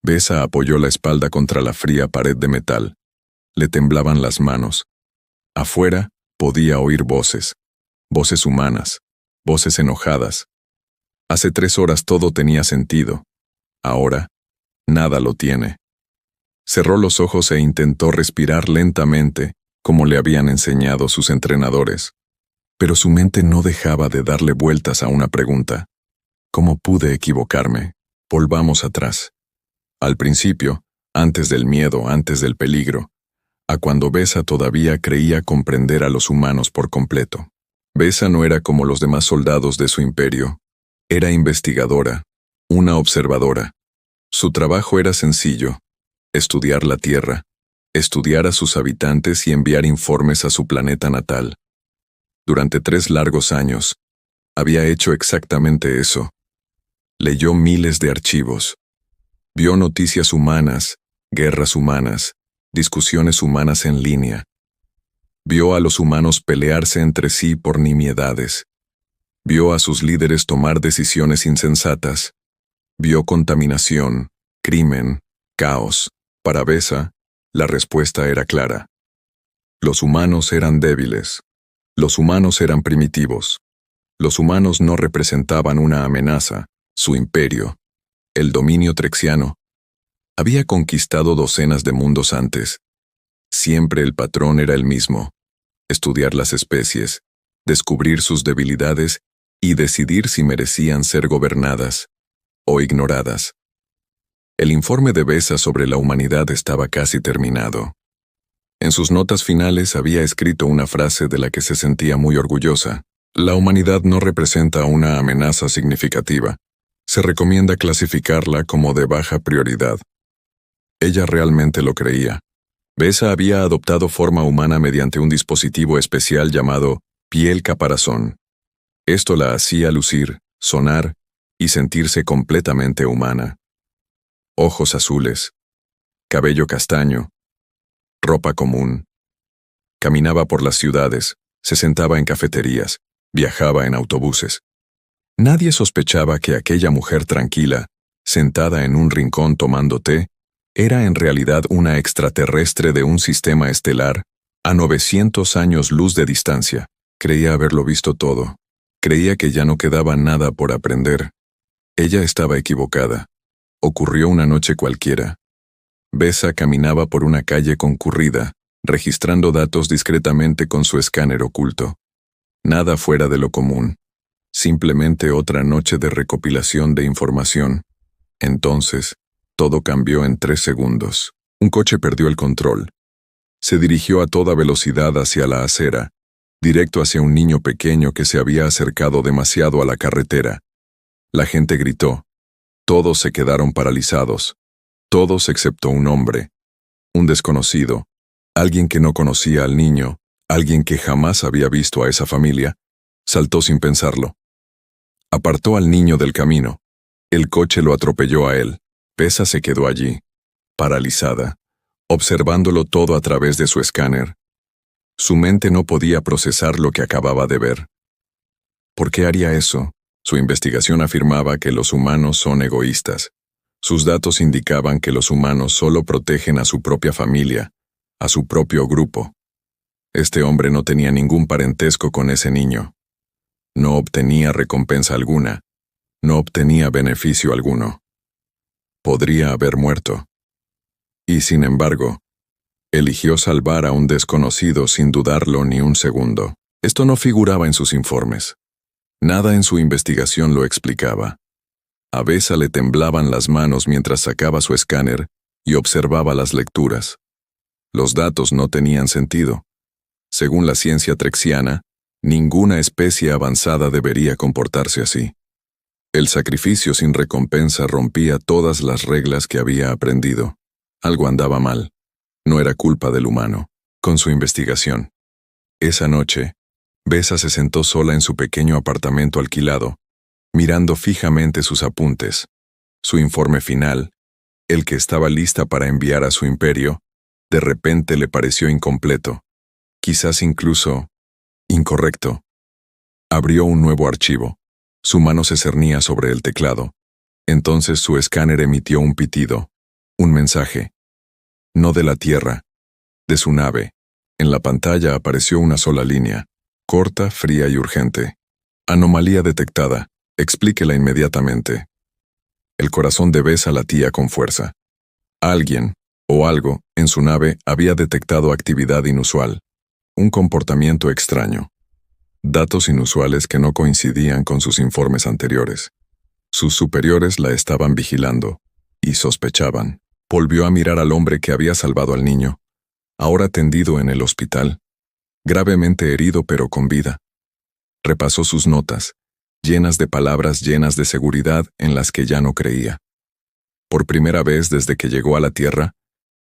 Besa apoyó la espalda contra la fría pared de metal. Le temblaban las manos. Afuera podía oír voces. Voces humanas. Voces enojadas. Hace 3 horas todo tenía sentido. Ahora, nada lo tiene. Cerró los ojos e intentó respirar lentamente, como le habían enseñado sus entrenadores. Pero su mente no dejaba de darle vueltas a una pregunta. ¿Cómo pude equivocarme? Volvamos atrás. Al principio, antes del miedo, antes del peligro, a cuando Besa todavía creía comprender a los humanos por completo. Besa no era como los demás soldados de su imperio. Era investigadora, una observadora. Su trabajo era sencillo: estudiar la Tierra, estudiar a sus habitantes y enviar informes a su planeta natal. Durante 3 largos años, había hecho exactamente eso. Leyó miles de archivos. Vio noticias humanas, guerras humanas, discusiones humanas en línea. Vio a los humanos pelearse entre sí por nimiedades. Vio a sus líderes tomar decisiones insensatas. Vio contaminación, crimen, caos. Para Besa, la respuesta era clara. Los humanos eran débiles. Los humanos eran primitivos. Los humanos no representaban una amenaza. Su imperio, el dominio trexiano, había conquistado docenas de mundos antes. Siempre el patrón era el mismo: estudiar las especies, descubrir sus debilidades y decidir si merecían ser gobernadas o ignoradas. El informe de Besa sobre la humanidad estaba casi terminado. En sus notas finales había escrito una frase de la que se sentía muy orgullosa: la humanidad no representa una amenaza significativa. Se recomienda clasificarla como de baja prioridad. Ella realmente lo creía. Besa había adoptado forma humana mediante un dispositivo especial llamado piel caparazón. Esto la hacía lucir, sonar y sentirse completamente humana. Ojos azules, cabello castaño, ropa común. Caminaba por las ciudades, se sentaba en cafeterías, viajaba en autobuses. Nadie sospechaba que aquella mujer tranquila, sentada en un rincón tomando té, era en realidad una extraterrestre de un sistema estelar a 900 años luz de distancia. Creía haberlo visto todo. Creía que ya no quedaba nada por aprender. Ella estaba equivocada. Ocurrió una noche cualquiera. Besa caminaba por una calle concurrida, registrando datos discretamente con su escáner oculto. Nada fuera de lo común. Simplemente otra noche de recopilación de información. Entonces, todo cambió en 3 segundos. Un coche perdió el control. Se dirigió a toda velocidad hacia la acera, directo hacia un niño pequeño que se había acercado demasiado a la carretera. La gente gritó. Todos se quedaron paralizados. Todos excepto un hombre. Un desconocido. Alguien que no conocía al niño. Alguien que jamás había visto a esa familia. Saltó sin pensarlo. Apartó al niño del camino. El coche lo atropelló a él. Besa se quedó allí, paralizada, observándolo todo a través de su escáner. Su mente no podía procesar lo que acababa de ver. ¿Por qué haría eso? Su investigación afirmaba que los humanos son egoístas. Sus datos indicaban que los humanos solo protegen a su propia familia, a su propio grupo. Este hombre no tenía ningún parentesco con ese niño. No obtenía recompensa alguna. No obtenía beneficio alguno. Podría haber muerto. Y sin embargo, eligió salvar a un desconocido sin dudarlo ni un segundo. Esto no figuraba en sus informes. Nada en su investigación lo explicaba. A Besa le temblaban las manos mientras sacaba su escáner y observaba las lecturas. Los datos no tenían sentido. Según la ciencia trexiana, ninguna especie avanzada debería comportarse así. El sacrificio sin recompensa rompía todas las reglas que había aprendido. Algo andaba mal. No era culpa del humano. Con su investigación. Esa noche, Besa se sentó sola en su pequeño apartamento alquilado, mirando fijamente sus apuntes. Su informe final, el que estaba lista para enviar a su imperio, de repente le pareció incompleto. Quizás incluso incorrecto. Abrió un nuevo archivo. Su mano se cernía sobre el teclado. Entonces su escáner emitió un pitido. Un mensaje. No de la Tierra, de su nave. En la pantalla apareció una sola línea, corta, fría y urgente. Anomalía detectada. Explíquela inmediatamente. El corazón de Besa latía con fuerza. Alguien, o algo, en su nave había detectado actividad inusual. Un comportamiento extraño. Datos inusuales que no coincidían con sus informes anteriores. Sus superiores la estaban vigilando, y sospechaban. Volvió a mirar al hombre que había salvado al niño, ahora tendido en el hospital, gravemente herido pero con vida. Repasó sus notas, llenas de palabras llenas de seguridad en las que ya no creía. Por primera vez desde que llegó a la Tierra,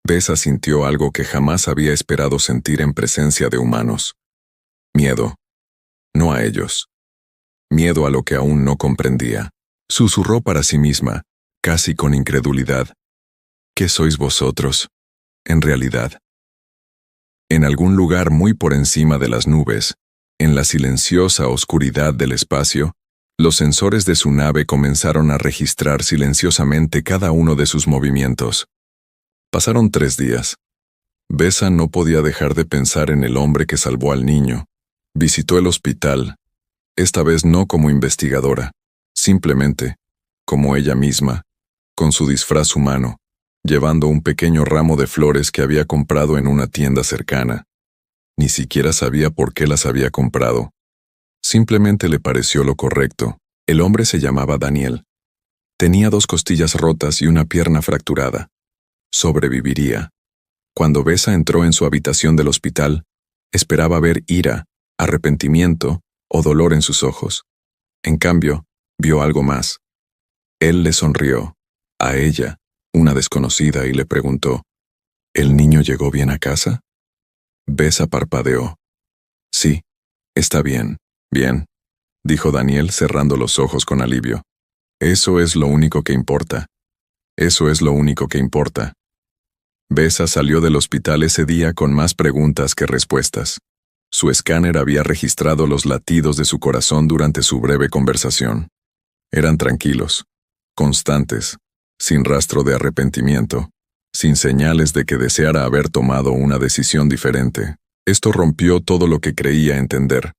Besa sintió algo que jamás había esperado sentir en presencia de humanos. Miedo. No a ellos. Miedo a lo que aún no comprendía. Susurró para sí misma, casi con incredulidad. ¿Qué sois vosotros, en realidad? En algún lugar muy por encima de las nubes, en la silenciosa oscuridad del espacio, los sensores de su nave comenzaron a registrar silenciosamente cada uno de sus movimientos. Pasaron 3 días. Besa no podía dejar de pensar en el hombre que salvó al niño. Visitó el hospital, esta vez no como investigadora, simplemente, como ella misma, con su disfraz humano, llevando un pequeño ramo de flores que había comprado en una tienda cercana. Ni siquiera sabía por qué las había comprado. Simplemente le pareció lo correcto. El hombre se llamaba Daniel. Tenía 2 costillas rotas y una pierna fracturada. Sobreviviría. Cuando Besa entró en su habitación del hospital, esperaba ver ira, arrepentimiento o dolor en sus ojos. En cambio, vio algo más. Él le sonrió, a ella, una desconocida, y le preguntó, ¿el niño llegó bien a casa? Besa parpadeó. Sí, está bien, bien, dijo Daniel cerrando los ojos con alivio. Eso es lo único que importa. Eso es lo único que importa. Besa salió del hospital ese día con más preguntas que respuestas. Su escáner había registrado los latidos de su corazón durante su breve conversación. Eran tranquilos, constantes, sin rastro de arrepentimiento, sin señales de que deseara haber tomado una decisión diferente. Esto rompió todo lo que creía entender.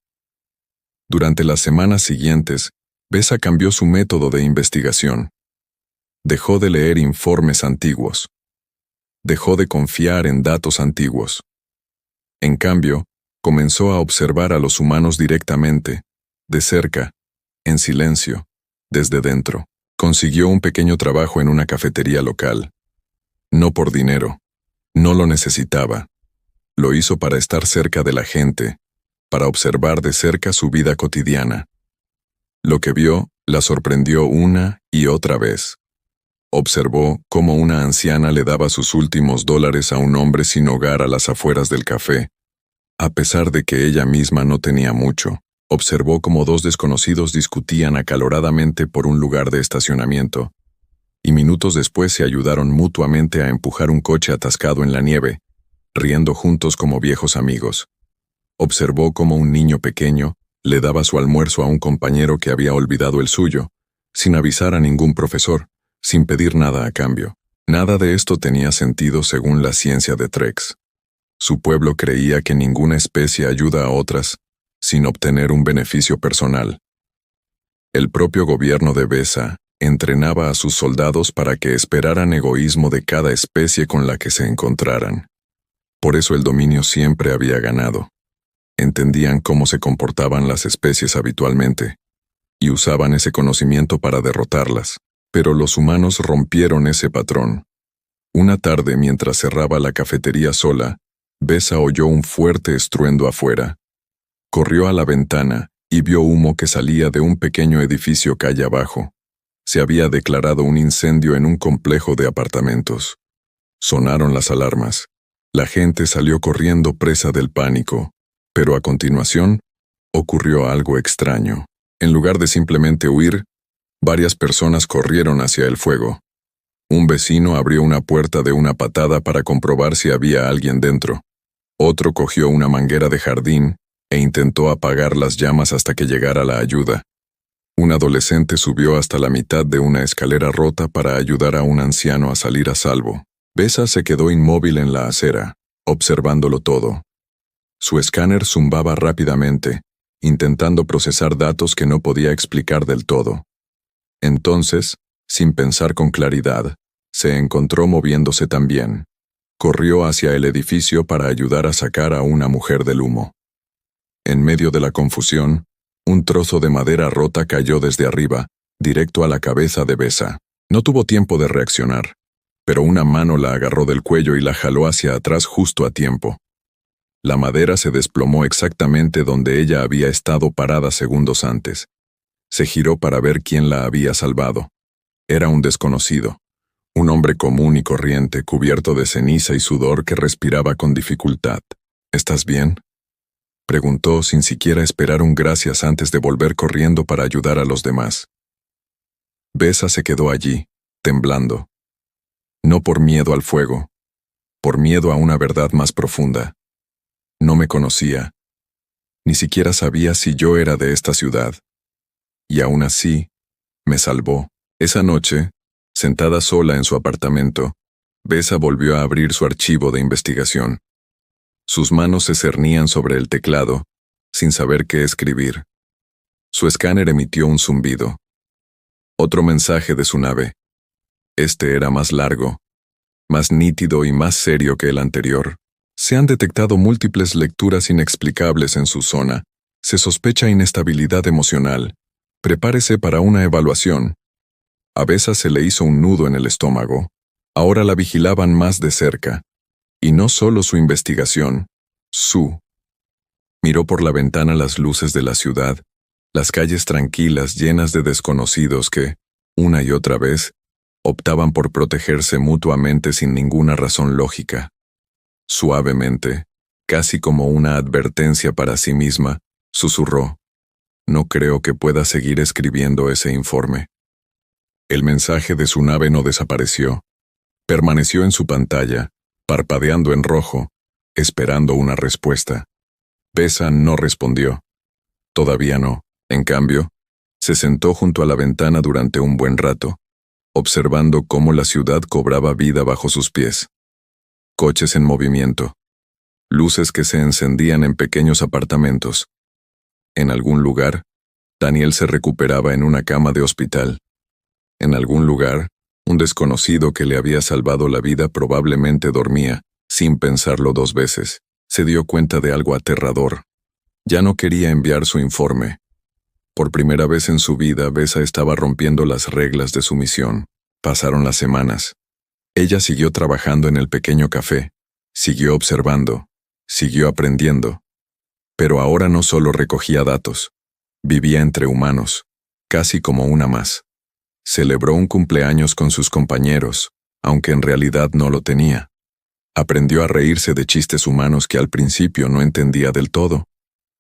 Durante las semanas siguientes, Besa cambió su método de investigación. Dejó de leer informes antiguos. Dejó de confiar en datos antiguos. En cambio, comenzó a observar a los humanos directamente, de cerca, en silencio, desde dentro. Consiguió un pequeño trabajo en una cafetería local. No por dinero. No lo necesitaba. Lo hizo para estar cerca de la gente, para observar de cerca su vida cotidiana. Lo que vio la sorprendió una y otra vez. Observó cómo una anciana le daba sus últimos $, a un hombre sin hogar a las afueras del café. A pesar de que ella misma no tenía mucho, observó cómo 2 desconocidos discutían acaloradamente por un lugar de estacionamiento, y minutos después se ayudaron mutuamente a empujar un coche atascado en la nieve, riendo juntos como viejos amigos. Observó cómo un niño pequeño le daba su almuerzo a un compañero que había olvidado el suyo, sin avisar a ningún profesor, sin pedir nada a cambio. Nada de esto tenía sentido según la ciencia de Trex. Su pueblo creía que ninguna especie ayuda a otras sin obtener un beneficio personal. El propio gobierno de Besa entrenaba a sus soldados para que esperaran egoísmo de cada especie con la que se encontraran. Por eso el dominio siempre había ganado. Entendían cómo se comportaban las especies habitualmente, y usaban ese conocimiento para derrotarlas. Pero los humanos rompieron ese patrón. Una tarde, mientras cerraba la cafetería sola, Besa oyó un fuerte estruendo afuera. Corrió a la ventana y vio humo que salía de un pequeño edificio calle abajo. Se había declarado un incendio en un complejo de apartamentos. Sonaron las alarmas. La gente salió corriendo presa del pánico, pero a continuación ocurrió algo extraño. En lugar de simplemente huir, varias personas corrieron hacia el fuego. Un vecino abrió una puerta de una patada para comprobar si había alguien dentro. Otro cogió una manguera de jardín e intentó apagar las llamas hasta que llegara la ayuda. Un adolescente subió hasta la mitad de una escalera rota para ayudar a un anciano a salir a salvo. Besa se quedó inmóvil en la acera, observándolo todo. Su escáner zumbaba rápidamente, intentando procesar datos que no podía explicar del todo. Entonces, sin pensar con claridad, se encontró moviéndose también. Corrió hacia el edificio para ayudar a sacar a una mujer del humo. En medio de la confusión, un trozo de madera rota cayó desde arriba, directo a la cabeza de Besa. No tuvo tiempo de reaccionar, pero una mano la agarró del cuello y la jaló hacia atrás justo a tiempo. La madera se desplomó exactamente donde ella había estado parada segundos antes. Se giró para ver quién la había salvado. Era un desconocido, un hombre común y corriente, cubierto de ceniza y sudor que respiraba con dificultad. ¿Estás bien?, preguntó sin siquiera esperar un gracias antes de volver corriendo para ayudar a los demás. Besa se quedó allí, temblando. No por miedo al fuego, por miedo a una verdad más profunda. No me conocía. Ni siquiera sabía si yo era de esta ciudad. Y aún así, me salvó. Esa noche, sentada sola en su apartamento, Besa volvió a abrir su archivo de investigación. Sus manos se cernían sobre el teclado, sin saber qué escribir. Su escáner emitió un zumbido. Otro mensaje de su nave. Este era más largo, más nítido y más serio que el anterior. Se han detectado múltiples lecturas inexplicables en su zona. Se sospecha inestabilidad emocional. Prepárese para una evaluación. A Besa se le hizo un nudo en el estómago. Ahora la vigilaban más de cerca. Y no solo su investigación, miró por la ventana las luces de la ciudad, las calles tranquilas llenas de desconocidos que, una y otra vez, optaban por protegerse mutuamente sin ninguna razón lógica. Suavemente, casi como una advertencia para sí misma, susurró: «No creo que pueda seguir escribiendo ese informe». El mensaje de su nave no desapareció. Permaneció en su pantalla, parpadeando en rojo, esperando una respuesta. Besa no respondió. Todavía no. En cambio, se sentó junto a la ventana durante un buen rato, observando cómo la ciudad cobraba vida bajo sus pies. Coches en movimiento. Luces que se encendían en pequeños apartamentos. En algún lugar, Daniel se recuperaba en una cama de hospital. En algún lugar, un desconocido que le había salvado la vida probablemente dormía, sin pensarlo dos veces. Se dio cuenta de algo aterrador. Ya no quería enviar su informe. Por primera vez en su vida, Besa estaba rompiendo las reglas de su misión. Pasaron las semanas. Ella siguió trabajando en el pequeño café, siguió observando, siguió aprendiendo. Pero ahora no solo recogía datos, vivía entre humanos, casi como una más. Celebró un cumpleaños con sus compañeros, aunque en realidad no lo tenía. Aprendió a reírse de chistes humanos que al principio no entendía del todo.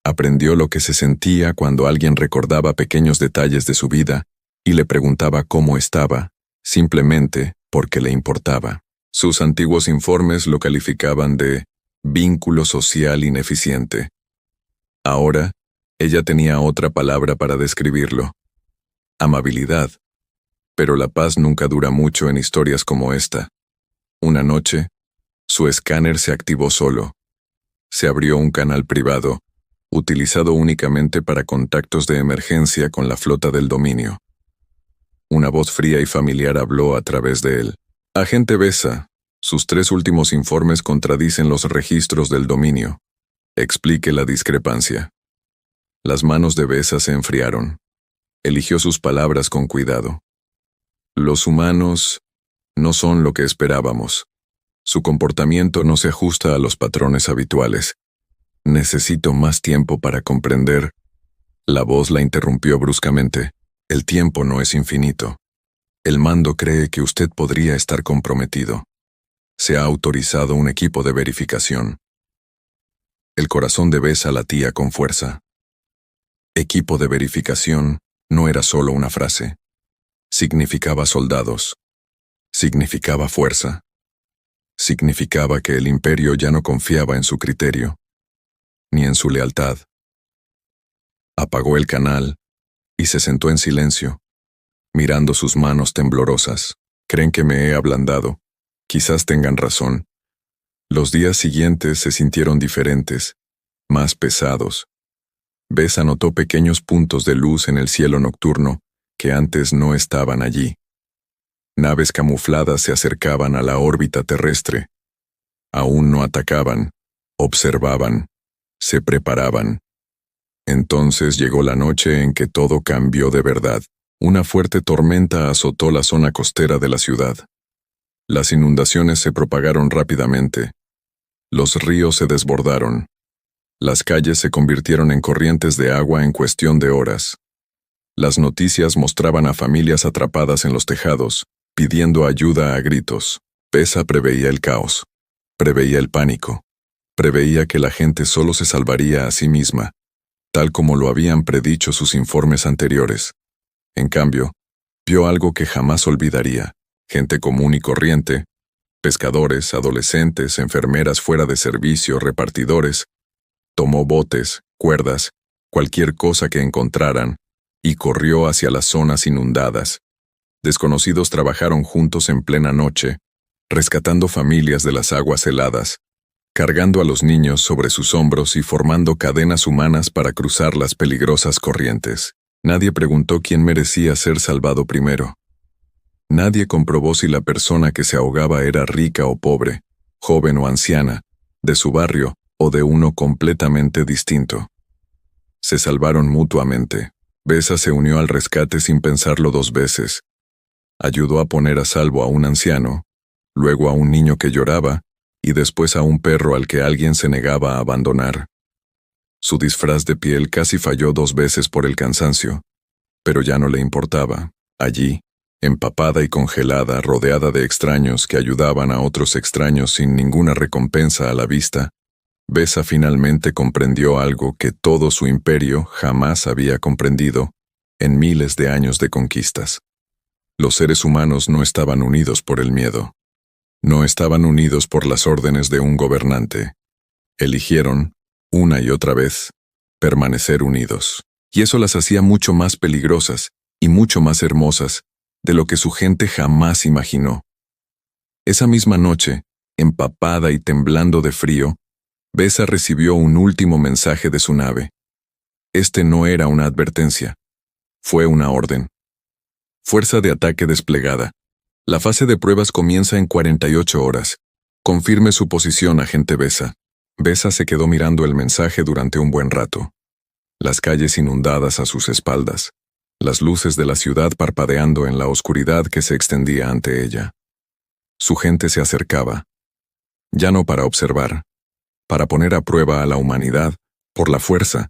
Aprendió lo que se sentía cuando alguien recordaba pequeños detalles de su vida y le preguntaba cómo estaba, simplemente porque le importaba. Sus antiguos informes lo calificaban de vínculo social ineficiente. Ahora, ella tenía otra palabra para describirlo: amabilidad. Pero la paz nunca dura mucho en historias como esta. Una noche, su escáner se activó solo. Se abrió un canal privado, utilizado únicamente para contactos de emergencia con la flota del dominio. Una voz fría y familiar habló a través de él. «Agente Besa, sus 3 últimos informes contradicen los registros del dominio. Explique la discrepancia». Las manos de Besa se enfriaron. Eligió sus palabras con cuidado. «Los humanos no son lo que esperábamos. Su comportamiento no se ajusta a los patrones habituales. Necesito más tiempo para comprender». La voz la interrumpió bruscamente. «El tiempo no es infinito. El mando cree que usted podría estar comprometido. Se ha autorizado un equipo de verificación». El corazón de Besa latía con fuerza. Equipo de verificación no era solo una frase. Significaba soldados. Significaba fuerza. Significaba que el imperio ya no confiaba en su criterio, ni en su lealtad. Apagó el canal y se sentó en silencio, mirando sus manos temblorosas. Creen que me he ablandado. Quizás tengan razón. Los días siguientes se sintieron diferentes, más pesados. Besa notó pequeños puntos de luz en el cielo nocturno que antes no estaban allí. Naves camufladas se acercaban a la órbita terrestre. Aún no atacaban, observaban, se preparaban. Entonces llegó la noche en que todo cambió de verdad. Una fuerte tormenta azotó la zona costera de la ciudad. Las inundaciones se propagaron rápidamente. Los ríos se desbordaron. Las calles se convirtieron en corrientes de agua en cuestión de horas. Las noticias mostraban a familias atrapadas en los tejados, pidiendo ayuda a gritos. Besa preveía el caos, preveía el pánico, preveía que la gente solo se salvaría a sí misma, tal como lo habían predicho sus informes anteriores. En cambio, vio algo que jamás olvidaría: gente común y corriente, pescadores, adolescentes, enfermeras fuera de servicio, repartidores. Tomó botes, cuerdas, cualquier cosa que encontraran, y corrió hacia las zonas inundadas. Desconocidos trabajaron juntos en plena noche, rescatando familias de las aguas heladas, cargando a los niños sobre sus hombros y formando cadenas humanas para cruzar las peligrosas corrientes. Nadie preguntó quién merecía ser salvado primero. Nadie comprobó si la persona que se ahogaba era rica o pobre, joven o anciana, de su barrio o de uno completamente distinto. Se salvaron mutuamente. Besa se unió al rescate sin pensarlo dos veces. Ayudó a poner a salvo a un anciano, luego a un niño que lloraba, y después a un perro al que alguien se negaba a abandonar. Su disfraz de piel casi falló 2 veces por el cansancio, pero ya no le importaba. Allí, empapada y congelada, rodeada de extraños que ayudaban a otros extraños sin ninguna recompensa a la vista, Besa finalmente comprendió algo que todo su imperio jamás había comprendido en miles de años de conquistas. Los seres humanos no estaban unidos por el miedo. No estaban unidos por las órdenes de un gobernante. Eligieron, una y otra vez, permanecer unidos. Y eso las hacía mucho más peligrosas y mucho más hermosas de lo que su gente jamás imaginó. Esa misma noche, empapada y temblando de frío, Besa recibió un último mensaje de su nave. Este no era una advertencia. Fue una orden. Fuerza de ataque desplegada. La fase de pruebas comienza en 48 horas. Confirme su posición, agente Besa. Besa se quedó mirando el mensaje durante un buen rato. Las calles inundadas a sus espaldas. Las luces de la ciudad parpadeando en la oscuridad que se extendía ante ella. Su gente se acercaba. Ya no para observar, para poner a prueba a la humanidad, por la fuerza,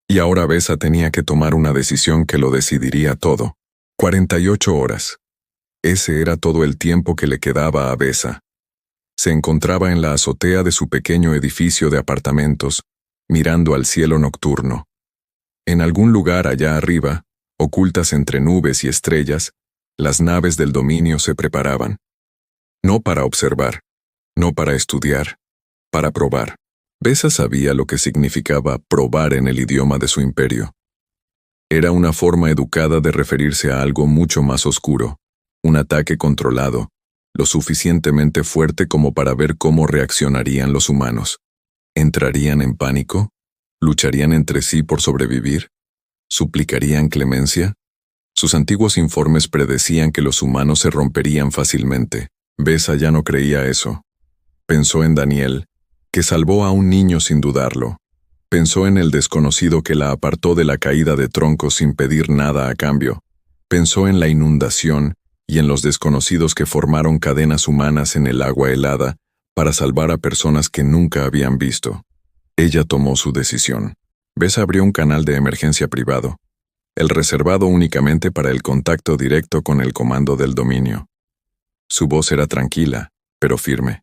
y ahora Besa tenía que tomar una decisión que lo decidiría todo. 48 horas. Ese era todo el tiempo que le quedaba a Besa. Se encontraba en la azotea de su pequeño edificio de apartamentos, mirando al cielo nocturno. En algún lugar allá arriba, ocultas entre nubes y estrellas, las naves del dominio se preparaban. No para observar, no para estudiar, para probar. Besa sabía lo que significaba probar en el idioma de su imperio. Era una forma educada de referirse a algo mucho más oscuro, un ataque controlado, lo suficientemente fuerte como para ver cómo reaccionarían los humanos. ¿Entrarían en pánico? ¿Lucharían entre sí por sobrevivir? ¿Suplicarían clemencia? Sus antiguos informes predecían que los humanos se romperían fácilmente. Besa ya no creía eso. Pensó en Daniel, que salvó a un niño sin dudarlo. Pensó en el desconocido que la apartó de la caída de troncos sin pedir nada a cambio. Pensó en la inundación y en los desconocidos que formaron cadenas humanas en el agua helada para salvar a personas que nunca habían visto. Ella tomó su decisión. Besa abrió un canal de emergencia privado, el reservado únicamente para el contacto directo con el comando del dominio. Su voz era tranquila, pero firme.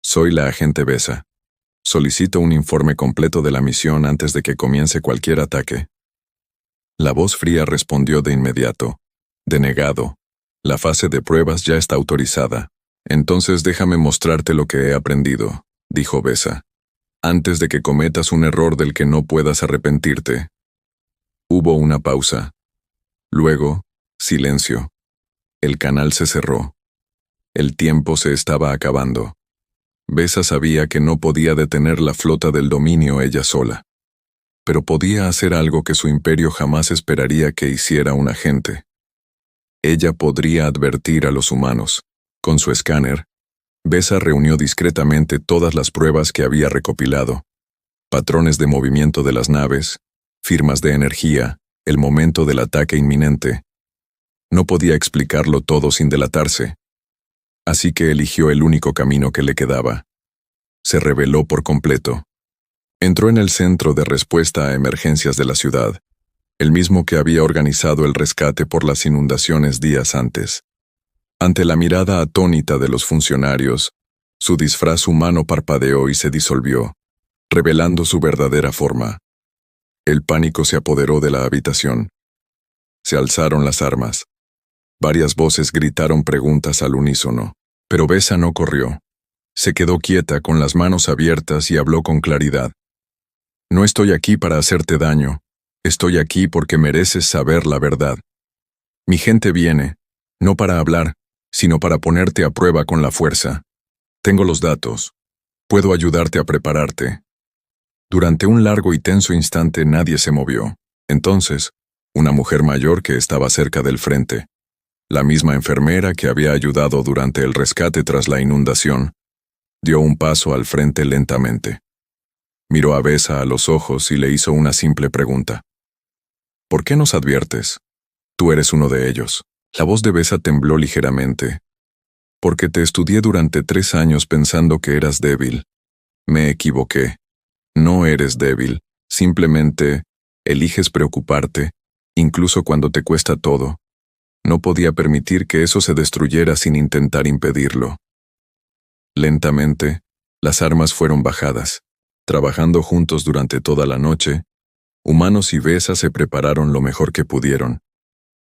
Soy la agente Besa. Solicito un informe completo de la misión antes de que comience cualquier ataque. La voz fría respondió de inmediato. Denegado. La fase de pruebas ya está autorizada. Entonces déjame mostrarte lo que he aprendido, dijo Besa. Antes de que cometas un error del que no puedas arrepentirte. Hubo una pausa. Luego, silencio. El canal se cerró. El tiempo se estaba acabando. Besa sabía que no podía detener la flota del dominio ella sola. Pero podía hacer algo que su imperio jamás esperaría que hiciera un agente. Ella podría advertir a los humanos. Con su escáner, Besa reunió discretamente todas las pruebas que había recopilado. Patrones de movimiento de las naves, firmas de energía, el momento del ataque inminente. No podía explicarlo todo sin delatarse. Así que eligió el único camino que le quedaba. Se rebeló por completo. Entró en el centro de respuesta a emergencias de la ciudad, el mismo que había organizado el rescate por las inundaciones días antes. Ante la mirada atónita de los funcionarios, su disfraz humano parpadeó y se disolvió, revelando su verdadera forma. El pánico se apoderó de la habitación. Se alzaron las armas. Varias voces gritaron preguntas al unísono, pero Besa no corrió. Se quedó quieta con las manos abiertas y habló con claridad. No estoy aquí para hacerte daño. Estoy aquí porque mereces saber la verdad. Mi gente viene, no para hablar, sino para ponerte a prueba con la fuerza. Tengo los datos. Puedo ayudarte a prepararte. Durante un largo y tenso instante nadie se movió. Entonces, una mujer mayor que estaba cerca del frente, la misma enfermera que había ayudado durante el rescate tras la inundación, dio un paso al frente lentamente. Miró a Besa a los ojos y le hizo una simple pregunta. ¿Por qué nos adviertes? Tú eres uno de ellos. La voz de Besa tembló ligeramente. Porque te estudié durante 3 años pensando que eras débil. Me equivoqué. No eres débil. Simplemente eliges preocuparte, incluso cuando te cuesta todo. No podía permitir que eso se destruyera sin intentar impedirlo. Lentamente, las armas fueron bajadas. Trabajando juntos durante toda la noche, humanos y Besa se prepararon lo mejor que pudieron.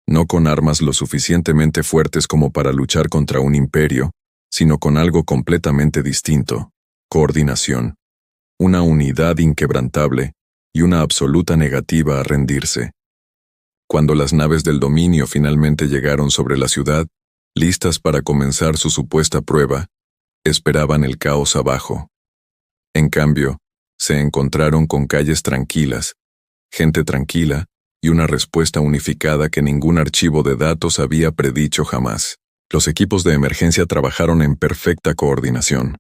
No con armas lo suficientemente fuertes como para luchar contra un imperio, sino con algo completamente distinto: coordinación, una unidad inquebrantable y una absoluta negativa a rendirse. Cuando las naves del dominio finalmente llegaron sobre la ciudad, listas para comenzar su supuesta prueba, esperaban el caos abajo. En cambio, se encontraron con calles tranquilas, gente tranquila y una respuesta unificada que ningún archivo de datos había predicho jamás. Los equipos de emergencia trabajaron en perfecta coordinación.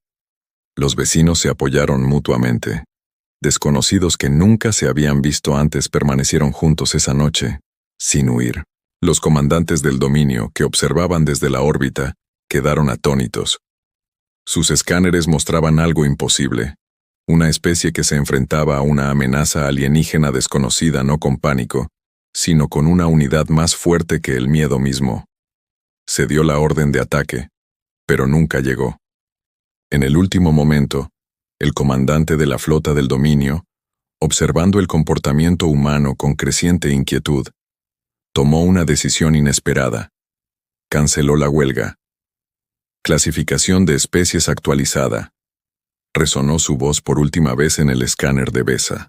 Los vecinos se apoyaron mutuamente. Desconocidos que nunca se habían visto antes permanecieron juntos esa noche, sin huir. Los comandantes del dominio, que observaban desde la órbita, quedaron atónitos. Sus escáneres mostraban algo imposible. Una especie que se enfrentaba a una amenaza alienígena desconocida no con pánico, sino con una unidad más fuerte que el miedo mismo. Se dio la orden de ataque, pero nunca llegó. En el último momento, el comandante de la flota del dominio, observando el comportamiento humano con creciente inquietud, tomó una decisión inesperada. Canceló la huelga. Clasificación de especies actualizada. Resonó su voz por última vez en el escáner de Besa.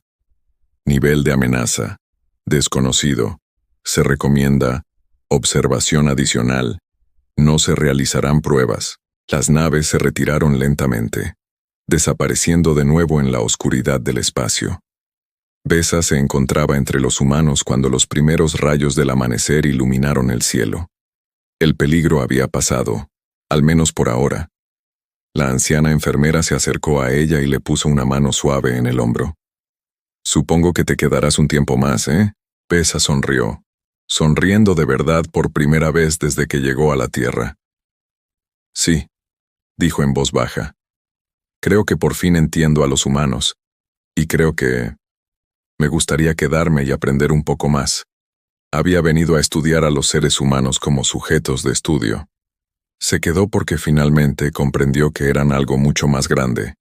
Nivel de amenaza. Desconocido. Se recomienda observación adicional. No se realizarán pruebas. Las naves se retiraron lentamente, desapareciendo de nuevo en la oscuridad del espacio. Besa se encontraba entre los humanos cuando los primeros rayos del amanecer iluminaron el cielo. El peligro había pasado, al menos por ahora. La anciana enfermera se acercó a ella y le puso una mano suave en el hombro. «Supongo que te quedarás un tiempo más, ¿eh?» Besa sonrió, sonriendo de verdad por primera vez desde que llegó a la Tierra. «Sí», dijo en voz baja. «Creo que por fin entiendo a los humanos, y creo que me gustaría quedarme y aprender un poco más. Había venido a estudiar a los seres humanos como sujetos de estudio». Se quedó porque finalmente comprendió que eran algo mucho más grande.